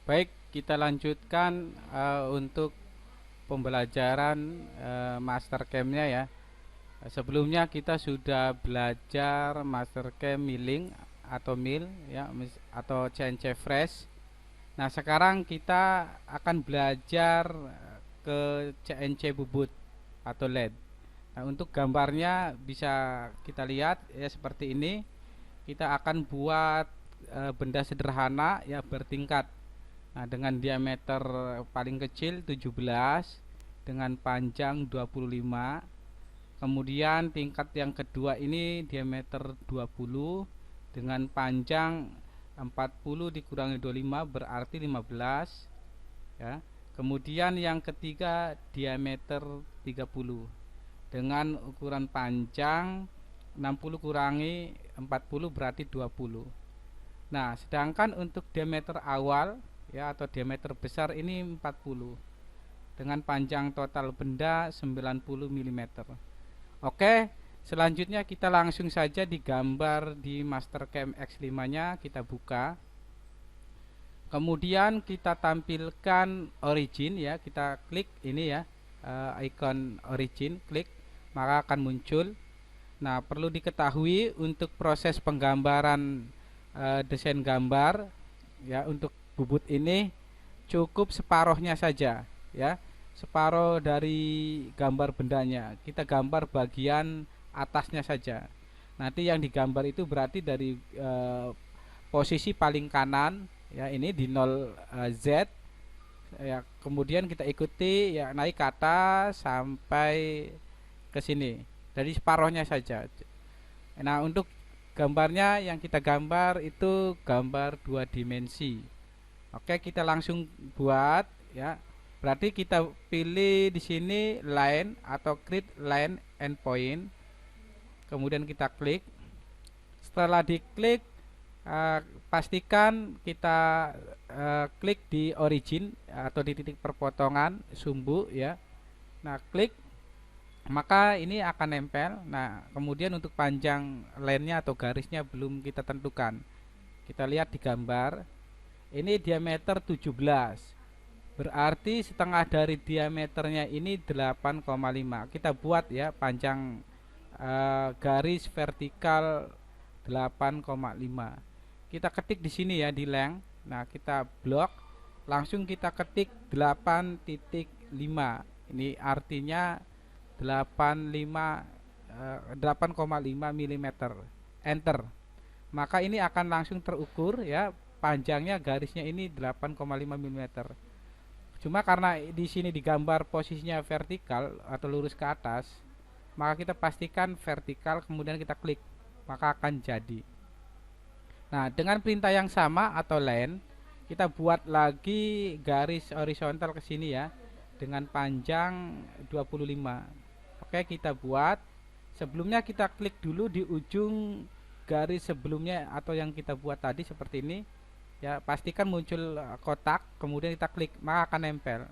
Baik, kita lanjutkan untuk pembelajaran Mastercam-nya ya. Sebelumnya kita sudah belajar Mastercam milling atau mill ya atau CNC fresh. Nah, sekarang kita akan belajar ke CNC bubut atau LED. Nah, untuk gambarnya bisa kita lihat ya seperti ini. Kita akan buat benda sederhana ya bertingkat. Nah, dengan diameter paling kecil 17 dengan panjang 25. Kemudian tingkat yang kedua ini diameter 20 dengan panjang 40 dikurangi 25 berarti 15 ya. Kemudian yang ketiga diameter 30 dengan ukuran panjang 60 kurangi 40 berarti 20. Nah, sedangkan untuk diameter awal ya atau diameter besar ini 40 dengan panjang total benda 90 mm. Oke, selanjutnya kita langsung saja digambar di Mastercam X5-nya, kita buka. Kemudian kita tampilkan origin ya, kita klik ini ya, icon origin, klik, maka akan muncul. Nah, perlu diketahui untuk proses penggambaran desain gambar ya untuk bubut ini cukup separohnya saja ya, separoh dari gambar bendanya. Kita gambar bagian atasnya saja. Nanti yang digambar itu berarti dari posisi paling kanan ya, ini di 0 Z ya, kemudian kita ikuti ya naik ke atas sampai ke sini dari separohnya saja. Nah, untuk gambarnya yang kita gambar itu gambar dua dimensi. Oke, kita langsung buat ya. Berarti kita pilih di sini line atau create line endpoint. Kemudian kita klik. Setelah diklik, pastikan kita klik di origin atau di titik perpotongan sumbu ya. Nah, klik, maka ini akan nempel. Nah, kemudian untuk panjang line-nya atau garisnya belum kita tentukan. Kita lihat di gambar. Ini diameter 17. Berarti setengah dari diameternya ini 8,5. Kita buat ya panjang garis vertikal 8,5. Kita ketik di sini ya di length. Nah, kita blok, langsung kita ketik 8,5. Ini artinya 8,5 mm. Enter. Maka ini akan langsung terukur ya, panjangnya garisnya ini 8,5 mm. Cuma karena di sini digambar posisinya vertikal atau lurus ke atas, maka kita pastikan vertikal kemudian kita klik, maka akan jadi. Nah, dengan perintah yang sama atau line, kita buat lagi garis horizontal ke sini ya dengan panjang 25. Oke, kita buat. Sebelumnya kita klik dulu di ujung garis sebelumnya atau yang kita buat tadi seperti ini. Ya, pastikan muncul kotak, kemudian kita klik, maka akan nempel.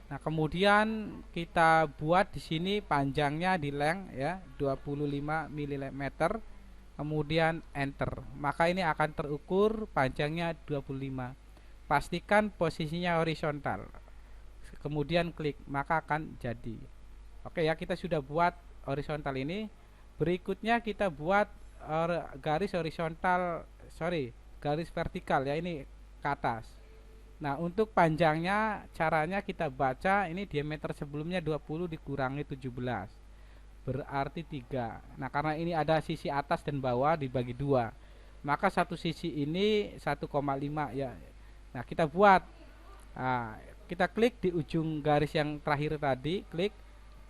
Nah, kemudian kita buat di sini panjangnya di length ya 25 mm. Kemudian enter. Maka ini akan terukur panjangnya 25. Pastikan posisinya horizontal. Kemudian klik, maka akan jadi. Oke ya, kita sudah buat horizontal ini. Berikutnya kita buat garis horizontal, garis vertikal ya, ini ke atas. Nah, untuk panjangnya caranya kita baca, ini diameter sebelumnya 20 dikurangi 17 berarti 3. Nah, karena ini ada sisi atas dan bawah dibagi 2, maka satu sisi ini 1,5 ya. Nah, kita buat, nah, kita klik di ujung garis yang terakhir tadi, klik,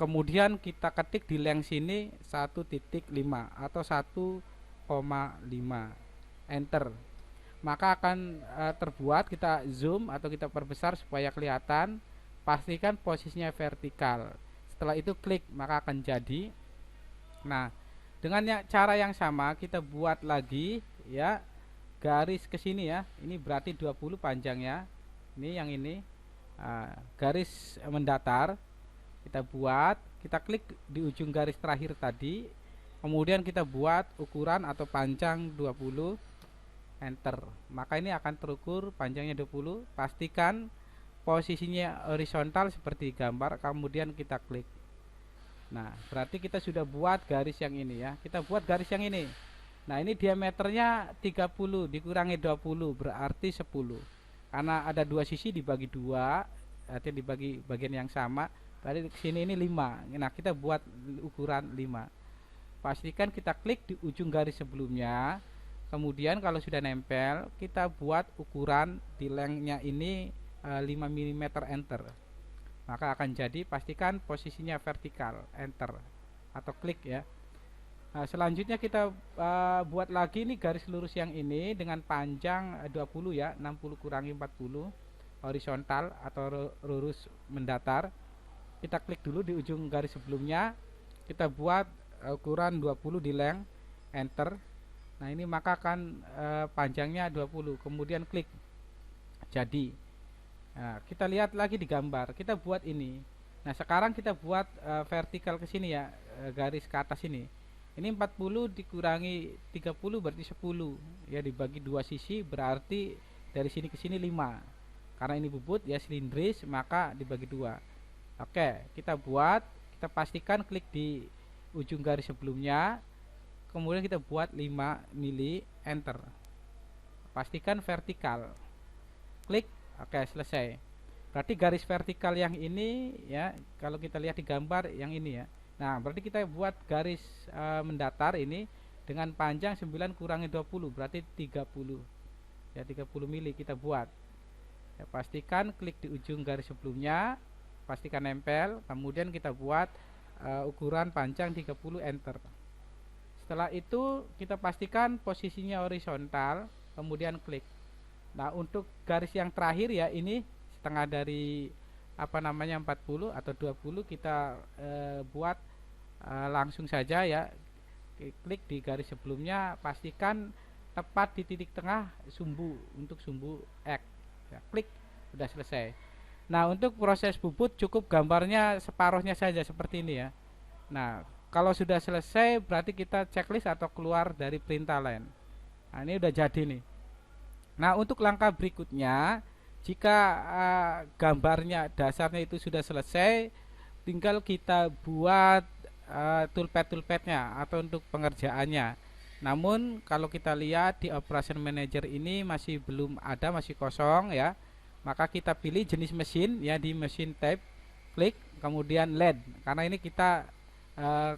kemudian kita ketik di length sini 1,5 atau 1,5, enter. Maka akan terbuat. Kita zoom atau kita perbesar supaya kelihatan. Pastikan posisinya vertikal. Setelah itu klik, maka akan jadi. Nah, dengan cara yang sama kita buat lagi ya garis ke sini ya. Ini berarti 20 panjangnya. Ini yang ini. Garis mendatar. Kita buat, kita klik di ujung garis terakhir tadi. Kemudian kita buat ukuran atau panjang 20. enter. Maka ini akan terukur panjangnya 20. Pastikan posisinya horizontal seperti gambar, kemudian kita klik. Nah, berarti kita sudah buat garis yang ini ya. Kita buat garis yang ini. Nah, ini diameternya 30 dikurangi 20 berarti 10. Karena ada dua sisi dibagi dua, artinya dibagi bagian yang sama, berarti di sini ini 5. Nah, kita buat ukuran 5. Pastikan kita klik di ujung garis sebelumnya. Kemudian kalau sudah nempel, kita buat ukuran di lengthnya ini 5 mm, enter. Maka akan jadi, pastikan posisinya vertikal, enter atau klik ya. Nah, selanjutnya kita buat lagi nih garis lurus yang ini dengan panjang 20 ya, 60 kurangi 40 horizontal atau lurus mendatar. Kita klik dulu di ujung garis sebelumnya, kita buat ukuran 20 di length, enter. Nah, ini maka akan panjangnya 20, kemudian klik. Jadi nah, kita lihat lagi di gambar, kita buat ini. Nah, sekarang kita buat vertikal ke sini ya, garis ke atas ini. Ini 40 dikurangi 30 berarti 10. Ya, dibagi dua sisi berarti dari sini ke sini 5. Karena ini bubut ya, silindris, maka dibagi dua. Oke, kita buat, kita pastikan klik di ujung garis sebelumnya. Kemudian kita buat 5 mili, enter. Pastikan vertikal. Klik. Oke, selesai. Berarti garis vertikal yang ini ya, kalau kita lihat di gambar yang ini ya. Nah, berarti kita buat garis mendatar ini dengan panjang 9 kurangi 20 berarti 30. Ya, 30 mili kita buat. Ya, pastikan klik di ujung garis sebelumnya, pastikan nempel, kemudian kita buat ukuran panjang 30, enter. Setelah itu kita pastikan posisinya horizontal, kemudian klik. Nah, untuk garis yang terakhir ya, ini setengah dari 40 atau 20 kita buat langsung saja ya. Klik di garis sebelumnya, pastikan tepat di titik tengah sumbu untuk sumbu X ya, klik, sudah selesai. Nah, untuk proses bubut cukup gambarnya separuhnya saja seperti ini ya. Nah, kalau sudah selesai berarti kita checklist atau keluar dari perintah line. Nah, ini udah jadi nih. Nah, untuk langkah berikutnya, jika gambarnya dasarnya itu sudah selesai, tinggal kita buat toolpad-toolpadnya atau untuk pengerjaannya. Namun kalau kita lihat di Operation Manager ini masih belum ada, masih kosong ya. Maka kita pilih jenis mesin ya, di mesin tab, klik, kemudian LED. Karena ini kita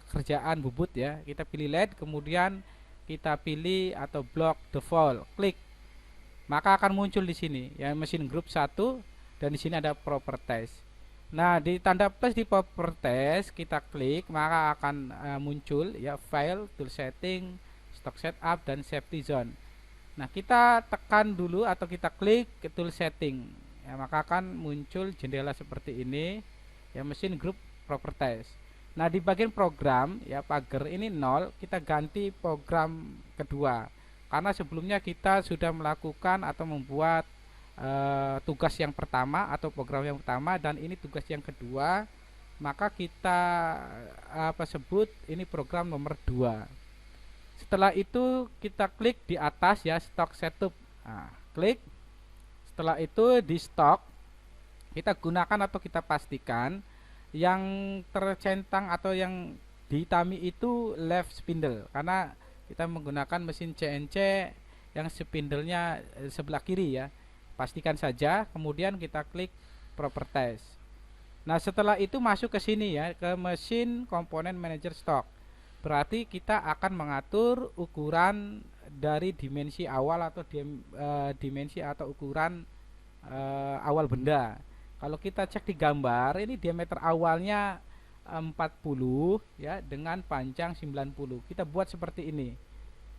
kerjaan bubut ya. Kita pilih LED, kemudian kita pilih atau block default, klik. Maka akan muncul di sini ya, mesin grup 1, dan di sini ada properties. Nah, di tanda plus di properties kita klik, maka akan muncul ya file, tool setting, stock setup, dan safety zone. Nah, kita tekan dulu atau kita klik ke tool setting ya, maka akan muncul jendela seperti ini ya, mesin grup properties. Nah, di bagian program ya, pagar ini 0, kita ganti program kedua. Karena sebelumnya kita sudah melakukan atau membuat tugas yang pertama atau program yang pertama, dan ini tugas yang kedua, maka kita sebut ini program nomor 2. Setelah itu kita klik di atas ya, stock setup. Nah, klik. Setelah itu di stock kita gunakan atau kita pastikan yang tercentang atau yang dihitami itu left spindle, karena kita menggunakan mesin CNC yang spindle-nya sebelah kiri ya. Pastikan saja, kemudian kita klik properties. Nah, setelah itu masuk ke sini ya, ke mesin komponen manager stock. Berarti kita akan mengatur ukuran dari dimensi awal atau dimensi atau ukuran awal benda. Kalau kita cek di gambar, ini diameter awalnya 40 ya, dengan panjang 90. Kita buat seperti ini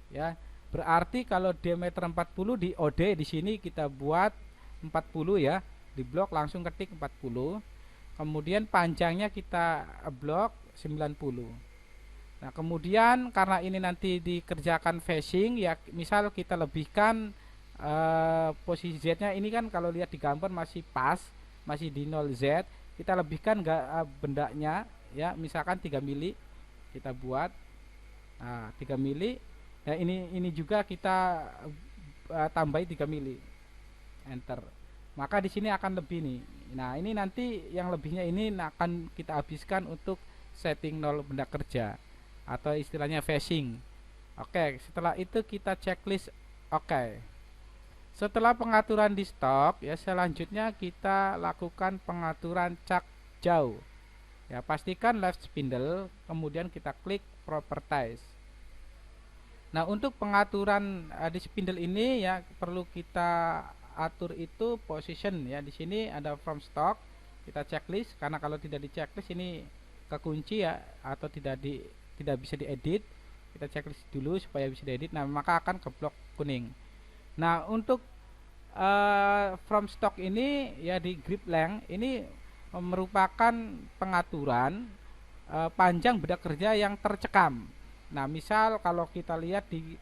ya. Berarti kalau diameter 40 di OD di sini kita buat 40 ya. Di blok langsung ketik 40. Kemudian panjangnya kita blok 90. Nah, kemudian karena ini nanti dikerjakan facing ya, misal kita lebihkan posisi Z-nya ini kan, kalau lihat di gambar masih pas, masih di 0Z, kita lebihkan bendanya ya, misalkan 3 mili kita buat. Nah, 3 mili. Nah, ini juga kita tambahi 3 mili, enter. Maka di sini akan lebih nih. Nah, ini nanti yang lebihnya ini akan kita habiskan untuk setting nol benda kerja atau istilahnya phasing. Oke, setelah itu kita checklist. Oke. Setelah pengaturan di stok ya, selanjutnya kita lakukan pengaturan cak jauh. Ya, pastikan left spindle, kemudian kita klik properties. Nah, untuk pengaturan di spindle ini ya perlu kita atur itu position ya. Di sini ada from stock, kita checklist karena kalau tidak di checklist ini kekunci ya atau tidak bisa diedit. Kita checklist dulu supaya bisa diedit. Nah, maka akan ke blok kuning. Nah, untuk from stock ini ya di grip length ini merupakan pengaturan panjang benda kerja yang tercekam. Nah, misal kalau kita lihat di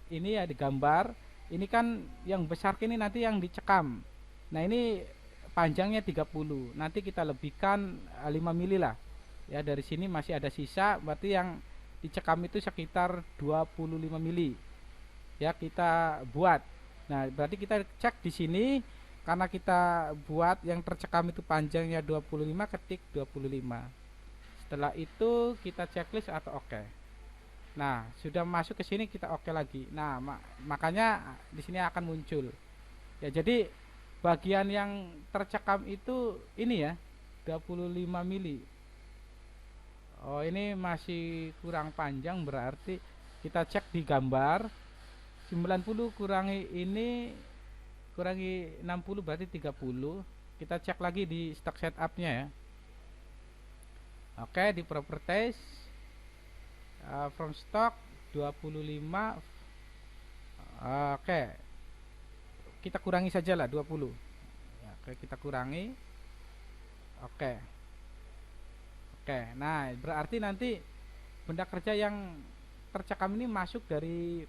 ini ya di gambar, ini kan yang besar ini nanti yang dicekam. Nah, ini panjangnya 30. Nanti kita lebihkan 5 mili lah. Ya, dari sini masih ada sisa, berarti yang dicekam itu sekitar 25 mili. Ya, kita buat. Nah, berarti kita cek di sini karena kita buat yang tercekam itu panjangnya 25, ketik 25. Setelah itu kita checklist atau oke. Nah, sudah masuk ke sini kita oke lagi. Nah, makanya di sini akan muncul. Ya, jadi bagian yang tercekam itu ini ya, 25 mili. Oh, ini masih kurang panjang, berarti kita cek di gambar 90 kurangi ini kurangi 60 berarti 30. Kita cek lagi di stock setupnya ya. Oke, di properties from stock 25. Oke, kita kurangi saja lah 20 ya, oke, kita kurangi. Oke, nah berarti nanti benda kerja yang tercekam ini masuk dari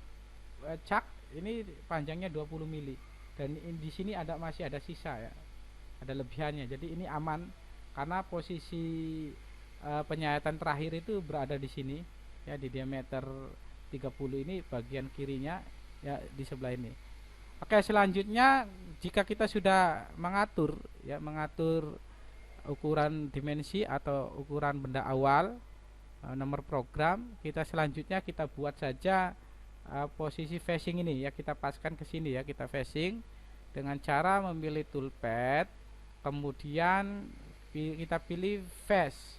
cak ini panjangnya 20 mili dan di sini masih ada sisa ya, ada lebihannya. Jadi ini aman karena posisi penyayatan terakhir itu berada di sini ya, di diameter 30 ini bagian kirinya ya, di sebelah ini. Oke, selanjutnya jika kita sudah mengatur ukuran dimensi atau ukuran benda awal, nomor program, kita selanjutnya kita buat saja posisi facing ini ya, kita paskan ke sini ya, kita facing dengan cara memilih toolpad, kemudian kita pilih face,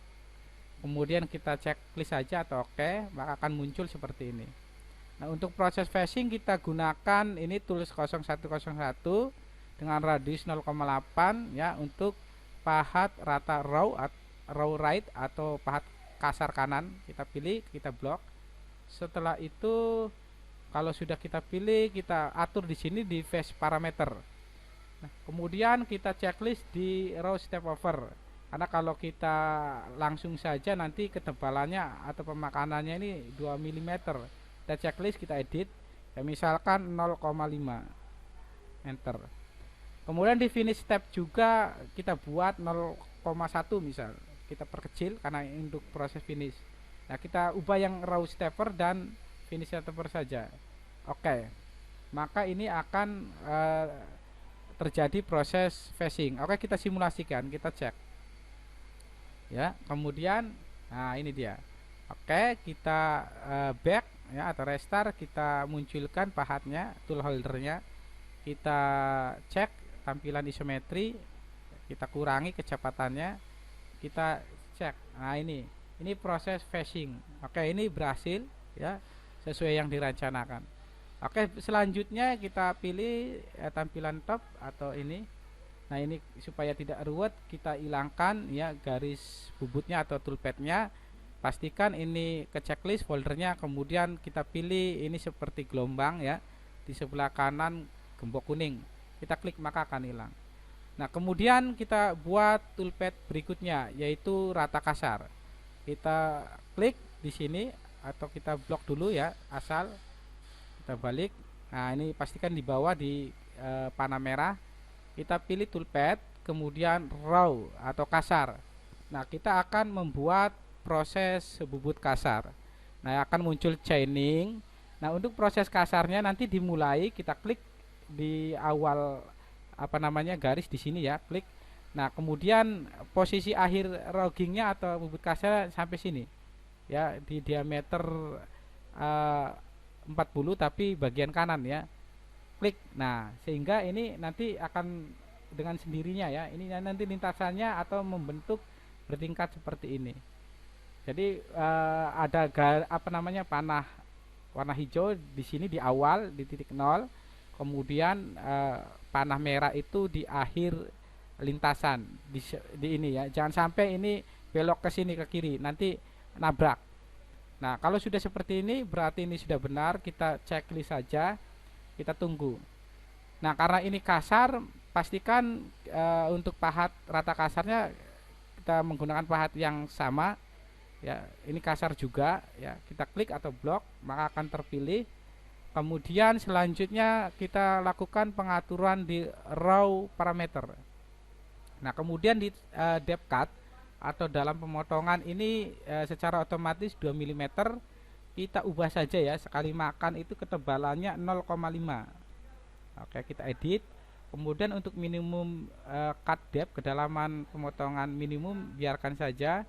kemudian kita checklist saja atau oke, maka akan muncul seperti ini. Nah, untuk proses facing kita gunakan ini tools 0101 dengan radius 0,8 ya, untuk pahat rata raw right atau pahat kasar kanan. Kita pilih, kita blok. Setelah itu kalau sudah kita pilih, kita atur di sini di face parameter. Nah, kemudian kita checklist di raw step over. Karena kalau kita langsung saja nanti ketebalannya atau pemakanannya ini 2 mm. Kita checklist, kita edit ya, misalkan 0,5, enter. Kemudian di finish step juga kita buat 0,1 misal, kita perkecil karena untuk proses finish. Nah, kita ubah yang raw stepper dan finish stepper saja. Oke, maka ini akan terjadi proses facing. Oke, kita simulasikan, kita cek ya. Kemudian nah ini dia. Oke, kita back ya atau restart, kita munculkan pahatnya, tool holdernya, kita cek tampilan isometri, kita kurangi kecepatannya, kita cek. Nah, ini proses facing. Oke, ini berhasil ya, sesuai yang direncanakan. Oke, selanjutnya kita pilih tampilan top atau ini. Nah, ini supaya tidak ruwet kita hilangkan ya garis bubutnya atau toolpadnya. Pastikan ini ke checklist foldernya, kemudian kita pilih ini seperti gelombang ya, di sebelah kanan gembok kuning, kita klik maka akan hilang. Nah, kemudian kita buat toolpad berikutnya yaitu rata kasar. Kita klik di sini atau kita blok dulu ya, asal kita balik. Nah, ini pastikan di bawah di panah merah kita pilih toolpad, kemudian raw atau kasar. Nah, kita akan membuat proses bubut kasar. Nah, akan muncul chaining Nah, untuk proses kasarnya nanti dimulai, kita klik di awal apa namanya garis di sini ya, klik. Nah, kemudian posisi akhir roggingnya atau bubut kasar sampai sini ya, di diameter eh, 40 tapi bagian kanan ya, klik. Nah, sehingga ini nanti akan dengan sendirinya ya, ini nanti lintasannya atau membentuk bertingkat seperti ini. Jadi ada apa namanya panah warna hijau di sini di awal di titik nol, kemudian panah merah itu di akhir lintasan di ini ya. Jangan sampai ini belok ke sini ke kiri, nanti nabrak. Nah, kalau sudah seperti ini berarti ini sudah benar, kita checklist saja, kita tunggu. Nah, karena ini kasar, pastikan untuk pahat rata kasarnya kita menggunakan pahat yang sama ya. Ini kasar juga ya, kita klik atau blok maka akan terpilih. Kemudian selanjutnya kita lakukan pengaturan di raw parameter. Nah, kemudian di depth cut atau dalam pemotongan ini secara otomatis 2 mm kita ubah saja ya, sekali makan itu ketebalannya 0,5. Oke, kita edit. Kemudian untuk minimum cut depth, kedalaman pemotongan minimum, biarkan saja.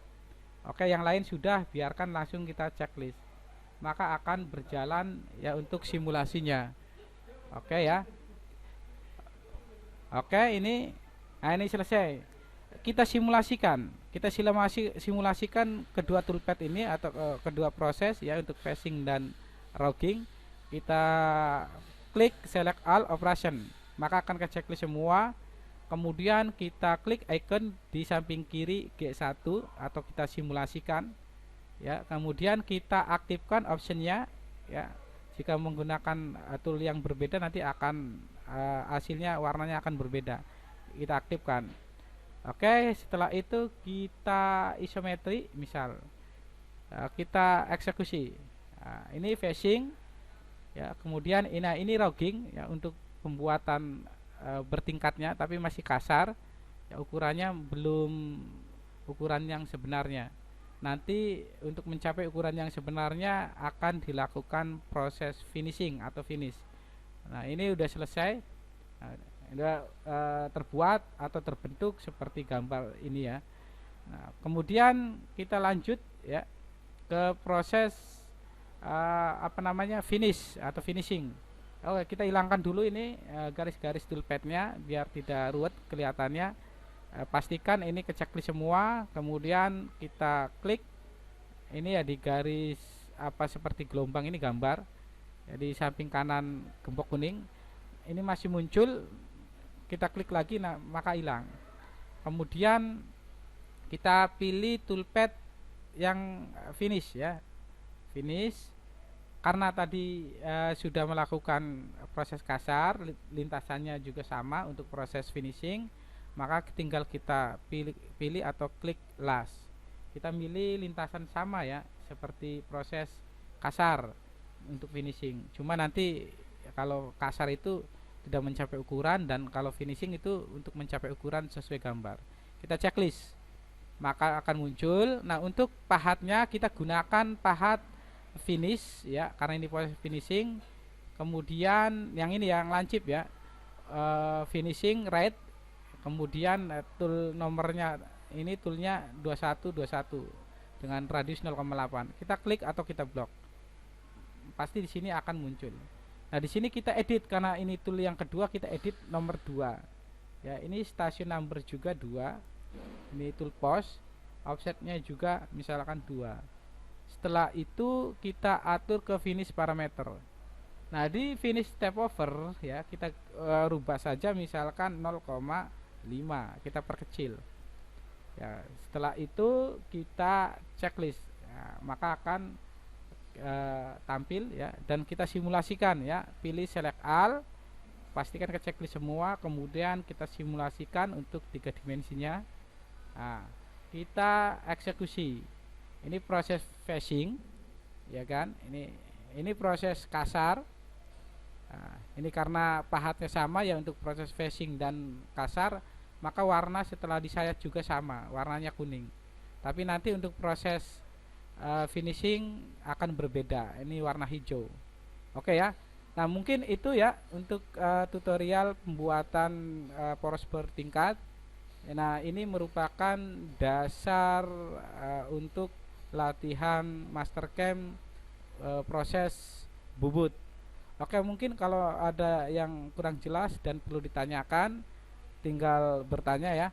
Oke, yang lain sudah, biarkan langsung kita checklist. Maka akan berjalan ya untuk simulasinya. Oke ya. Oke, ini nah ini selesai. Kita simulasikan kedua toolpath ini atau kedua proses ya untuk facing dan rogging. Kita klik select all operation, maka akan ke checklist semua. Kemudian kita klik icon di samping kiri G1 atau kita simulasikan ya. Kemudian kita aktifkan optionnya ya. Jika menggunakan tool yang berbeda nanti akan hasilnya warnanya akan berbeda. Kita aktifkan. Oke, setelah itu kita isometri, misal kita eksekusi. Nah, ini facing ya. Kemudian ini rogging ya, untuk pembuatan bertingkatnya tapi masih kasar ya, ukurannya belum ukuran yang sebenarnya. Nanti untuk mencapai ukuran yang sebenarnya akan dilakukan proses finishing atau finish. Nah, ini udah selesai. Nah, udah terbuat atau terbentuk seperti gambar ini ya. Nah, kemudian kita lanjut ya ke proses apa namanya finish atau finishing. Oke, kita hilangkan dulu ini garis-garis toolpathnya biar tidak ruwet kelihatannya. Pastikan ini ke checklist semua. Kemudian kita klik ini ya di garis apa seperti gelombang ini gambar ya, di samping kanan gembok kuning ini masih muncul. Kita klik lagi, nah maka hilang. Kemudian kita pilih toolpath yang finish ya, finish. Karena tadi sudah melakukan proses kasar, lintasannya juga sama untuk proses finishing, maka tinggal kita pilih atau klik last. Kita milih lintasan sama ya, seperti proses kasar untuk finishing. Cuma nanti kalau kasar itu tidak mencapai ukuran, dan kalau finishing itu untuk mencapai ukuran sesuai gambar. Kita checklist, maka akan muncul. Nah, untuk pahatnya kita gunakan pahat finish ya, karena ini proses finishing. Kemudian yang ini yang lancip ya, finishing right. Kemudian tool nomornya ini toolnya 2121 dengan radius 0,8. Kita klik atau kita blok, pasti di sini akan muncul. Nah, di sini kita edit karena ini tool yang kedua, kita edit nomor 2. Ya, ini station number juga 2. Ini tool post, offsetnya juga misalkan 2. Setelah itu kita atur ke finish parameter. Nah, di finish step over ya, kita rubah saja misalkan 0,5, kita perkecil. Ya, setelah itu kita checklist. Ya, maka akan tampil ya, dan kita simulasikan ya, pilih select all, pastikan ke checklist semua, kemudian kita simulasikan untuk 3 dimensinya. Nah, kita eksekusi. Ini proses facing ya kan, ini proses kasar. Nah, ini karena pahatnya sama ya untuk proses facing dan kasar, maka warna setelah disayat juga sama, warnanya kuning. Tapi nanti untuk proses finishing akan berbeda, ini warna hijau Oke ya. Nah, mungkin itu ya untuk tutorial pembuatan poros bertingkat. Nah, ini merupakan dasar untuk latihan master camp proses bubut. Oke, mungkin kalau ada yang kurang jelas dan perlu ditanyakan, tinggal bertanya ya.